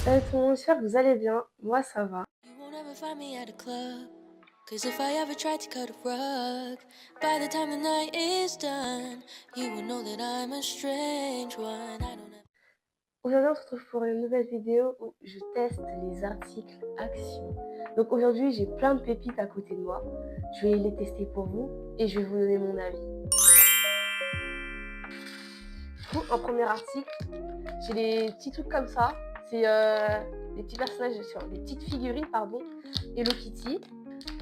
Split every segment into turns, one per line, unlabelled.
Salut tout le monde, j'espère que vous allez bien. Moi, ça va.
You won't ever find me at a club. Cause if I ever tried to cut a rug, by the time the night is done, you will know that I'm a strange one. I don't know.
Aujourd'hui, on se retrouve pour une nouvelle vidéo où je teste les articles Action. Donc aujourd'hui, j'ai plein de pépites à côté de moi. Je vais les tester pour vous et je vais vous donner mon avis. Du coup, en premier article, j'ai des petits trucs comme ça. C'est des petits personnages, des petites figurines, pardon, Hello Kitty.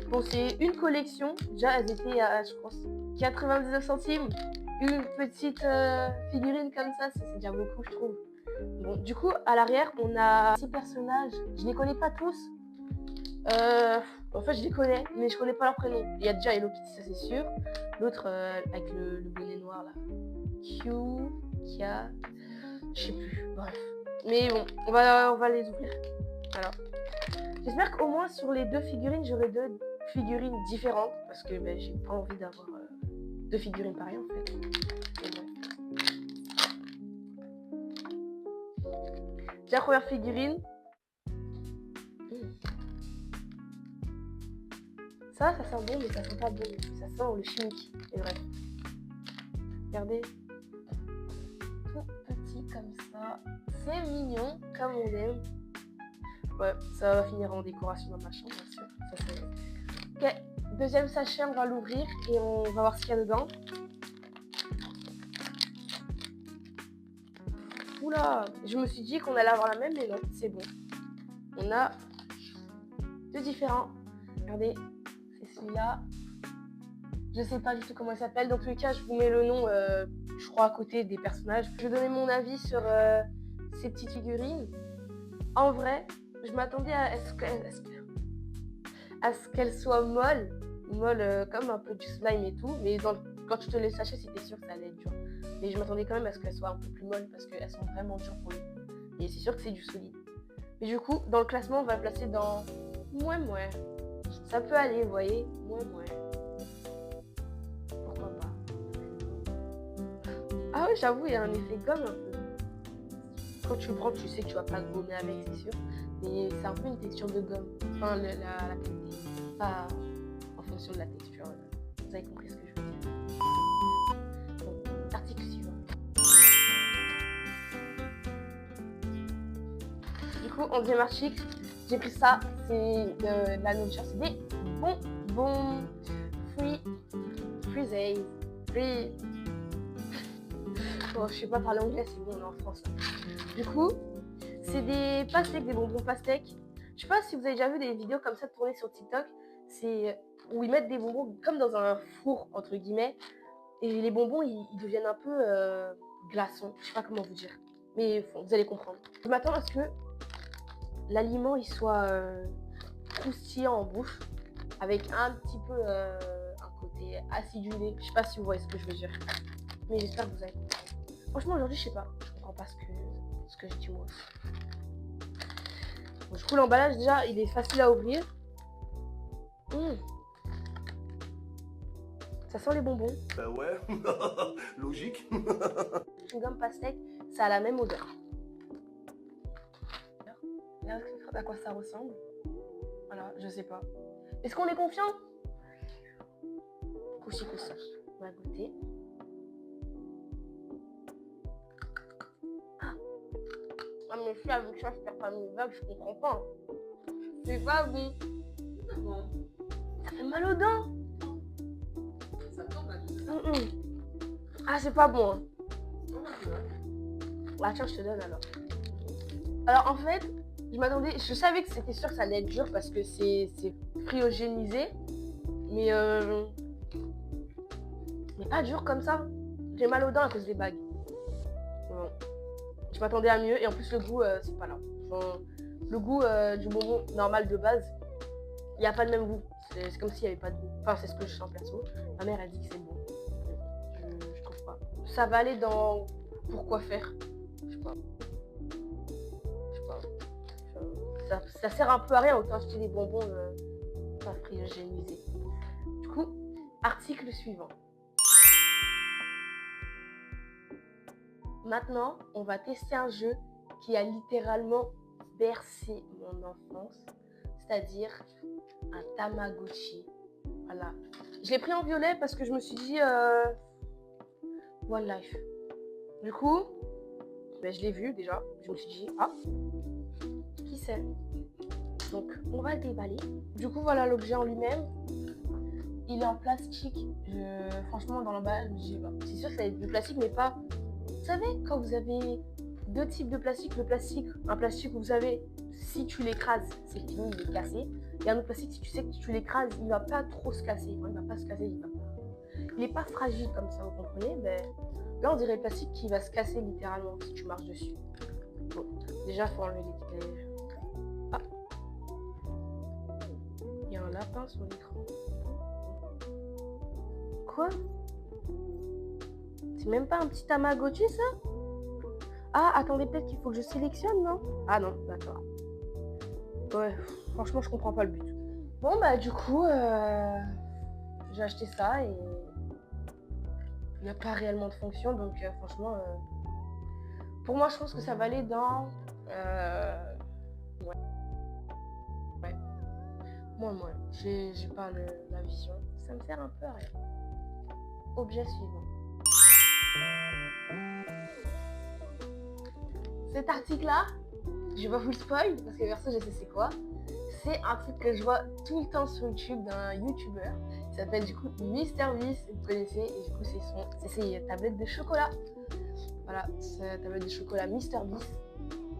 Bon, c'est une collection. Déjà, elles étaient à, je pense, 99 centimes. Une petite figurine comme ça, c'est déjà beaucoup, je trouve. Bon, du coup, à l'arrière, on a 6 personnages. Je les connais pas tous. En fait, je les connais, mais je connais pas leur prénom. Il y a déjà Hello Kitty, ça c'est sûr. L'autre, avec le bonnet noir là. Q, Kia, je sais plus. Bref. Mais bon, on va les ouvrir. Alors, j'espère qu'au moins sur les deux figurines, j'aurai deux figurines différentes. Parce que ben, j'ai pas envie d'avoir deux figurines pareilles en fait. Et bon. La première figurine. Ça sent bon, mais ça sent pas bon. Ça sent le chimique. Et bref. Regardez. Tout petit comme ça. C'est mignon, comme on aime. Ouais, ça va finir en décoration dans ma chambre, bien sûr. Ça, c'est... Ok, deuxième sachet, on va l'ouvrir et on va voir ce qu'il y a dedans. Oula, je me suis dit qu'on allait avoir la même, mais non, c'est bon. On a deux différents. Regardez, c'est celui-là. Je sais pas du tout comment il s'appelle. Dans tous les cas, je vous mets le nom, je crois, à côté des personnages. Je vais donner mon avis sur ces petites figurines. En vrai, je m'attendais à ce qu'elles soient molles comme un peu du slime et tout. Mais quand tu te les sachais, c'était sûr que ça allait être dur. Mais je m'attendais quand même à ce qu'elles soient un peu plus molles parce qu'elles sont vraiment dures pour le coup. Et c'est sûr que c'est du solide. Mais du coup, dans le classement, on va le placer dans moins. Ça peut aller, vous voyez, moins. Pourquoi pas. Ah oui, j'avoue, il y a un effet gomme un peu. Quand tu le prends, tu sais que tu vas pas gommer avec, c'est sûr. Mais c'est un peu une texture de gomme. Enfin, la qualité. Pas en fonction de la texture. Vous avez compris ce que je veux dire. Bon, article suivant. Du coup, en deuxième article, j'ai pris ça. C'est de la nourriture. C'est des bonbons free. Bon, je sais pas parler anglais, c'est bon, on est en France. Du coup, c'est des pastèques, des bonbons pastèques. Je sais pas si vous avez déjà vu des vidéos comme ça tournées sur TikTok. C'est où ils mettent des bonbons comme dans un four, entre guillemets. Et les bonbons, ils deviennent un peu glaçons. Je sais pas comment vous dire. Mais bon, vous allez comprendre. Je m'attends à ce que l'aliment il soit croustillant en bouche. Avec un petit peu un côté acidulé. Je sais pas si vous voyez ce que je veux dire. Mais j'espère que vous avez compris. Franchement, aujourd'hui, je sais pas. Je comprends pas ce que je dis moi. Bon, du coup, l'emballage, déjà, il est facile à ouvrir. Ça sent les bonbons.
Bah ouais, logique.
Une gomme pastèque, ça a la même odeur. Regarde à quoi ça ressemble. Voilà, je sais pas. Est-ce qu'on est confiant? Couchi. On va goûter. Ah mais si avec ça je perds pas mes vagues, je comprends pas. C'est pas bon. Ça fait mal aux dents. Ah c'est pas bon. Hein. Ah tiens je te donne alors. Alors en fait, je savais que c'était sûr que ça allait être dur parce que c'est cryogénisé. Mais pas dur comme ça. J'ai mal aux dents à cause des bagues. Bon. Je m'attendais à mieux et en plus le goût c'est pas là. Enfin, le goût du bonbon normal de base, il n'y a pas le même goût. C'est comme s'il n'y avait pas de goût. Enfin c'est ce que je sens perso. Ma mère elle dit que c'est bon. Je trouve pas. Ça va aller dans pourquoi faire. Je sais pas. Ça sert un peu à rien autant acheter des bonbons pas cryogénisés. Du coup, article suivant. Maintenant, on va tester un jeu qui a littéralement bercé mon enfance, c'est-à-dire un Tamagotchi. Voilà. Je l'ai pris en violet parce que je me suis dit One Life. Du coup, je l'ai vu déjà. Je me suis dit, ah, qui c'est? Donc, on va le déballer. Du coup, voilà l'objet en lui-même. Il est en plastique. Franchement, dans l'emballage, je me dis, c'est sûr que ça va être du plastique, mais pas... Vous savez, quand vous avez deux types de plastique, un plastique où vous savez, si tu l'écrases, c'est fini, il est cassé. Et un autre plastique, si tu sais que tu l'écrases, il va pas trop se casser. Enfin, il va pas se casser, il est pas fragile comme ça, vous comprenez? Là, on dirait le plastique qui va se casser littéralement si tu marches dessus. Bon, déjà, il faut enlever les... Ah, il y a un lapin sur l'écran. Quoi? C'est même pas un petit Tamagotchi, ça? Ah, attendez, peut-être qu'il faut que je sélectionne, non? Ah non, d'accord. Ouais, franchement, je comprends pas le but. Bon, du coup, j'ai acheté ça et il n'y a pas réellement de fonction, donc franchement, pour moi, je pense que ça va aller dans... Ouais. Moi, j'ai pas la vision. Ça me sert un peu à rien. Objet suivant. Cet article-là, je vais pas vous le spoil, parce que perso, je sais c'est quoi. C'est un truc que je vois tout le temps sur YouTube d'un YouTuber. Il s'appelle du coup MrBeast, vous connaissez, et du coup c'est ses tablettes de chocolat. Voilà, c'est la tablette de chocolat MrBeast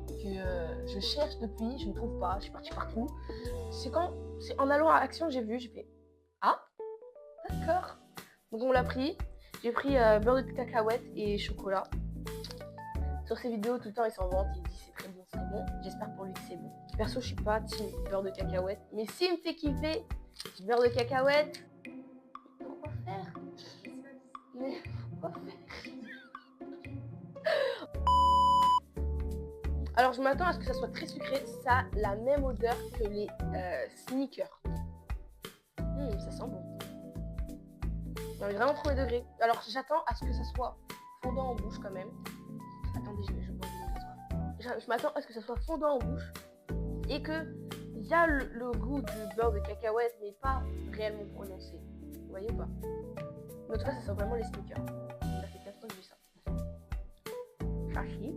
que je cherche depuis, je ne trouve pas, je suis partie partout. C'est en allant à Action, j'ai fait ah, d'accord. Donc on l'a pris. J'ai pris beurre de cacahuète et chocolat. Sur ses vidéos, tout le temps, il s'en vante, il dit c'est très bon, c'est bon. J'espère pour lui que c'est bon. Perso, je suis pas team beurre de cacahuète, mais s'il me fait kiffer, beurre de cacahuète, pourquoi faire? Mais pourquoi faire? Alors, je m'attends à ce que ça soit très sucré. Ça a la même odeur que les sneakers. Ça sent bon. Non, mais vraiment premier degré. Alors, j'attends à ce que ça soit fondant en bouche quand même. Attendez, je m'attends à ce que ça soit fondant en bouche et que il y a le goût du beurre de cacahuète, mais pas réellement prononcé. Vous voyez ou pas? Mais en tout cas, ça sent vraiment les sneakers. Ça fait 4 ans que j'ai ça. Chachi.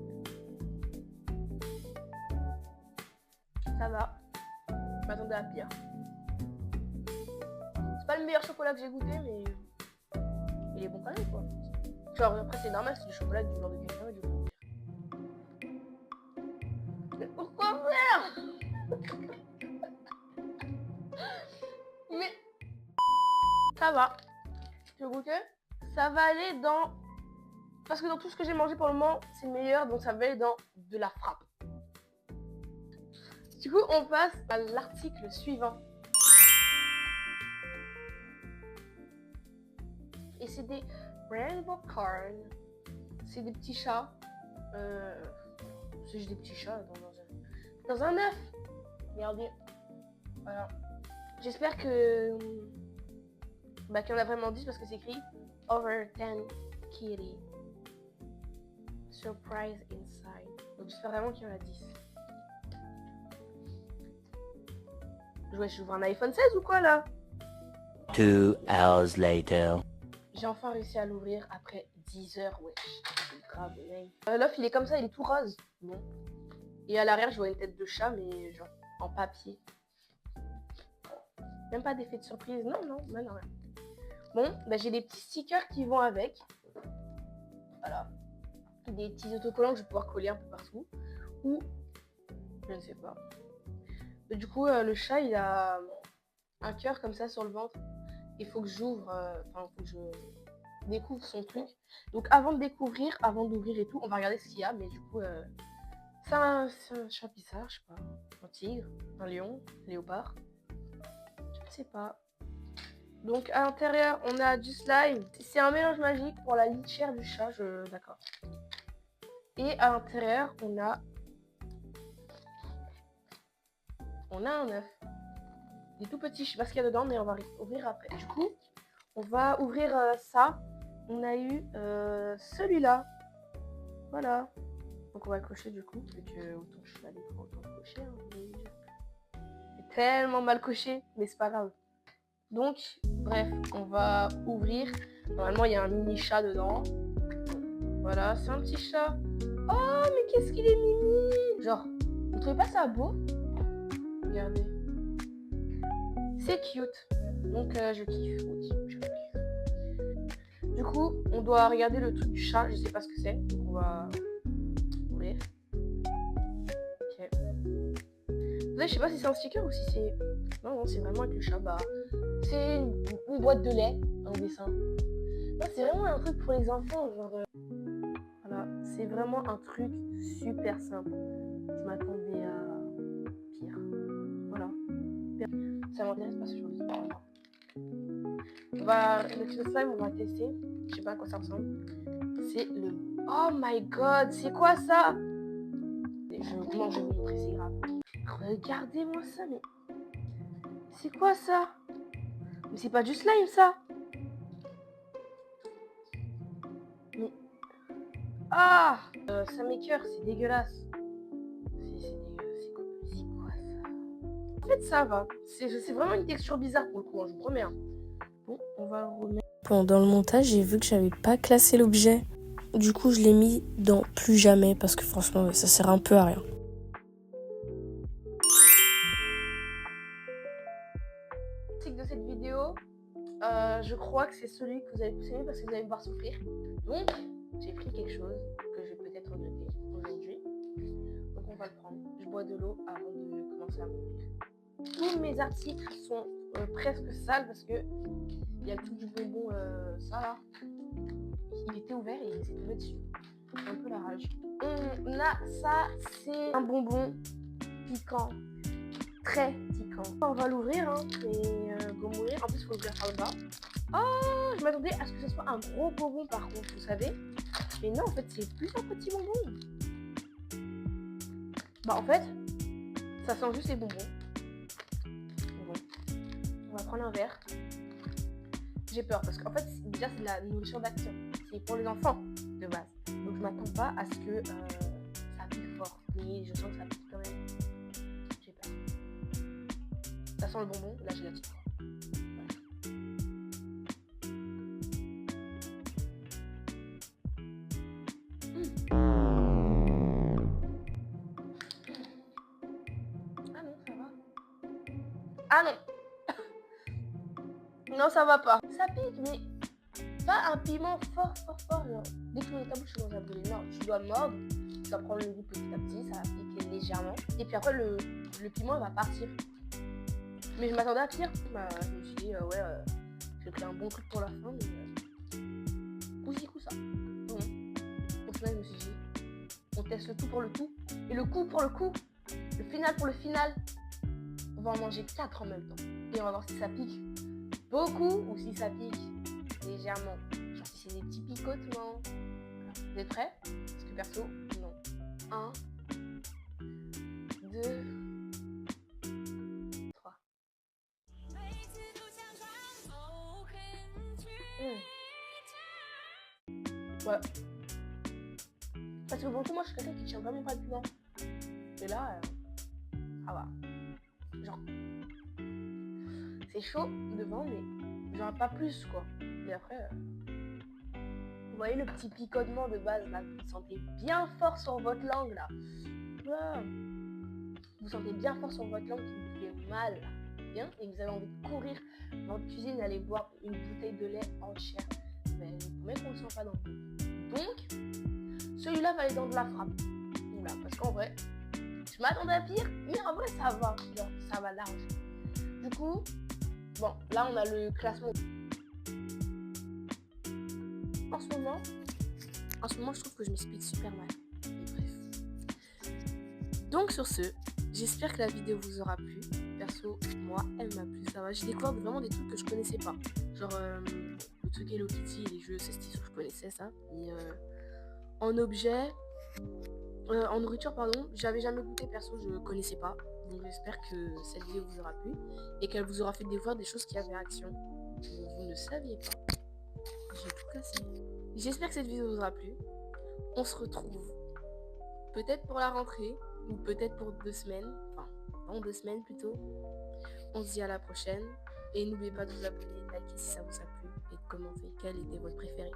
Ça va. Je m'attendais à pire. C'est pas le meilleur chocolat que j'ai goûté, mais il est bon quand même, quoi. Genre, après, c'est normal, c'est du chocolat, du beurre de cacahuète, du coup. Mais pourquoi faire? Mais ça va. Tu veux goûter? Ça va aller dans... Parce que dans tout ce que j'ai mangé pour le moment, c'est le meilleur, donc ça va aller dans de la frappe. Du coup, on passe à l'article suivant. Et c'est des Rainbow Corn. C'est des petits chats. C'est juste des petits chats dans un œuf. Regardez. Voilà. J'espère que... qu'il y en a vraiment 10 parce que c'est écrit Over 10 Kitty. Surprise inside. Donc j'espère vraiment qu'il y en a 10. J'ouvre un iPhone 16 ou quoi là?
2 hours later.
J'ai enfin réussi à l'ouvrir après 10 heures, wesh. C'est grave, mec. L'œuf il est comme ça, il est tout rose. Bon. Et à l'arrière je vois une tête de chat mais genre en papier. Même pas d'effet de surprise, non. Bon, j'ai des petits stickers qui vont avec. Voilà. Des petits autocollants que je vais pouvoir coller un peu partout. Ou, je ne sais pas. Et du coup, le chat, il a un cœur comme ça sur le ventre. Il faut que j'ouvre, faut que je découvre son truc. Donc avant d'ouvrir et tout, on va regarder ce qu'il y a. Mais du coup, c'est un chat bizarre, je sais pas. Un tigre, un lion, un léopard. Je ne sais pas. Donc à l'intérieur, on a du slime. C'est un mélange magique pour la litière du chat, d'accord. Et à l'intérieur, on a un œuf. Des tout petits, je sais pas ce qu'il y a dedans, mais on va ouvrir après. Du coup, on va ouvrir ça. On a eu celui-là. Voilà. Donc on va cocher du coup, vu que autant je suis allée pour autant cocher. Hein, c'est tellement mal coché, mais c'est pas grave. Donc, bref, on va ouvrir. Normalement, il y a un mini chat dedans. Voilà, c'est un petit chat. Oh, mais qu'est-ce qu'il est mimi! Genre, vous trouvez pas ça beau? Regardez. C'est cute. Donc, je kiffe. Oui, je kiffe. Du coup, on doit regarder le truc du chat. Je sais pas ce que c'est. Donc, on va ouvrir. Ok. Là, je sais pas si c'est un sticker ou si c'est... Non, non, c'est vraiment avec le chat. Bah, c'est une boîte de lait, un dessin. Non, c'est vraiment un truc pour les enfants. Genre, voilà, c'est vraiment un truc super simple. Je m'attendais à pire. Voilà. Ça m'intéresse pas ce genre de truc. Le slime, on va tester. Je sais pas à quoi ça ressemble. C'est le... Oh my god, c'est quoi ça? Non, je vais vous montrer, c'est grave. Regardez-moi ça, mais... C'est quoi ça? Mais c'est pas du slime, ça? Mais... Ah, ça m'écoeure, c'est dégueulasse. C'est quoi ça? En fait, ça va. C'est vraiment une texture bizarre pour le coup, hein, je vous promets. Hein. Bon, on va le remettre.
Pendant le montage, j'ai vu que j'avais pas classé l'objet. Du coup, je l'ai mis dans plus jamais parce que franchement, ça sert un peu à rien.
De cette vidéo, je crois que c'est celui que vous avez plus aimé parce que vous allez me voir souffrir. Donc, j'ai pris quelque chose que je vais peut-être regretter aujourd'hui. Donc, on va le prendre. Je bois de l'eau avant de commencer à m'ouvrir. Tous mes articles sont presque sales parce que il y a tout du bonbon, ça là. Il était ouvert et il s'est tombé dessus. C'est un peu la rage. On a ça, c'est un bonbon piquant. Très piquant. On va l'ouvrir hein, et go mourir. En plus, il faut l'ouvrir par le bas. Oh, je m'attendais à ce que ce soit un gros bonbon par contre, vous savez. Mais non, en fait, c'est plus un petit bonbon. Bah, en fait, ça sent juste les bonbons. Bon, on va prendre un verre. J'ai peur parce qu'en fait, déjà, c'est de la nourriture d'action. C'est pour les enfants de base. Donc, je m'attends pas à ce que ça pique fort. Mais je sens que ça pique quand même. J'ai peur. Ça sent le bonbon, là j'ai la petite. Ah non, ça va. Ah non. Non, ça va pas. Ça pique, mais pas un piment fort. Genre, dès que tu ouvres ta bouche, tu commences à brûler. Non, tu dois mordre. Tu vas prendre le goût petit à petit, ça va piquer légèrement. Et puis après, le piment, il va partir. Mais je m'attendais à pire. Bah, je me suis dit, j'ai pris un bon truc pour la fin, mais aussi coup ça. Bon. Au final, je me suis dit, on teste le tout pour le tout. Et le coup pour le coup, le final pour le final. On va en manger 4 en même temps. Et on va voir si ça pique beaucoup ou si ça pique légèrement. Genre si c'est des petits picotements. Voilà. Vous êtes prêts? Parce que perso, non. 1, 2, 3. Ouais. Parce que beaucoup, moi, je suis quelqu'un qui tient vraiment pas le piment. Et là, ça va. Genre, c'est chaud devant, mais genre pas plus, quoi. Et après, vous voyez le petit picotement de base, là, vous sentez bien fort sur votre langue, là. Voilà. Vous sentez bien fort sur votre langue qui vous fait mal, là. Bien, et vous avez envie de courir dans votre cuisine et aller boire une bouteille de lait entière. Mais vous pouvez qu'on ne sent pas dans le dos. Donc, celui-là va aller dans de la frappe. Voilà, parce qu'en vrai, je m'attendais à pire, mais en vrai, ça va. Genre, ça va large. Du coup, bon, là, on a le classement. En ce moment, je trouve que je m'explique super mal. Mais bref. Donc, sur ce, j'espère que la vidéo vous aura plu. Perso, moi, elle m'a plu. Ça va. J'ai découvert vraiment des trucs que je connaissais pas. Genre, le truc Hello Kitty et les jeux, c'était sûr que je connaissais ça. Mais en objet, en nourriture, pardon, j'avais jamais goûté, perso, je connaissais pas. Donc j'espère que cette vidéo vous aura plu et qu'elle vous aura fait découvrir des choses qui avaient action que vous ne saviez pas. J'ai tout cassé. J'espère que cette vidéo vous aura plu. On se retrouve peut-être pour la rentrée, ou peut-être pour 2 semaines, enfin, dans 2 semaines plutôt. On se dit à la prochaine. Et n'oubliez pas de vous abonner, liker si ça vous a plu et de commenter quel était votre préféré.